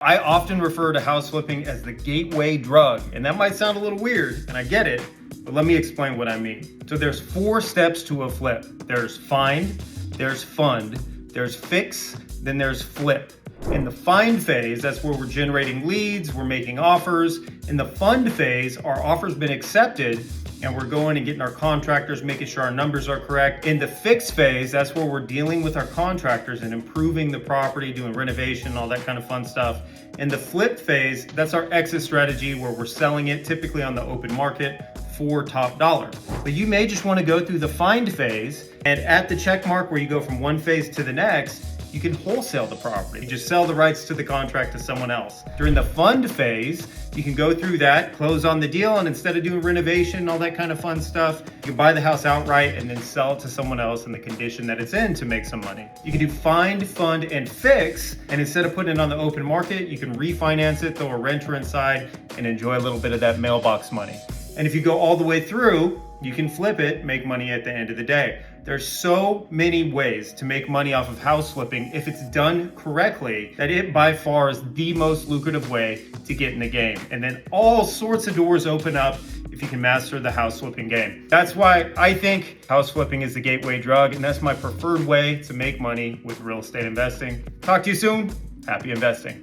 I often refer to house flipping as the gateway drug, and that might sound a little weird, and I get it, but let me explain what I mean. So there's 4 steps to a flip. There's find, there's fund, there's fix, then there's flip. In the find phase, that's where we're generating leads, we're making offers. In the fund phase, our offer's been accepted, and we're going and getting our contractors, making sure our numbers are correct. In the fix phase, that's where we're dealing with our contractors and improving the property, doing renovation, all that kind of fun stuff. In the flip phase, that's our exit strategy where we're selling it typically on the open market for top dollar. But you may just want to go through the find phase, and at the check mark where you go from one phase to the next, you can wholesale the property. You just sell the rights to the contract to someone else. During the fund phase, you can go through that, close on the deal, and instead of doing renovation, all that kind of fun stuff, you can buy the house outright and then sell it to someone else in the condition that it's in to make some money. You can do find, fund, and fix, and instead of putting it on the open market, you can refinance it, throw a renter inside, and enjoy a little bit of that mailbox money. And if you go all the way through, you can flip it, make money at the end of the day. There's so many ways to make money off of house flipping if it's done correctly, that it by far is the most lucrative way to get in the game. And then all sorts of doors open up if you can master the house flipping game. That's why I think house flipping is the gateway drug, and that's my preferred way to make money with real estate investing. Talk to you soon. Happy investing.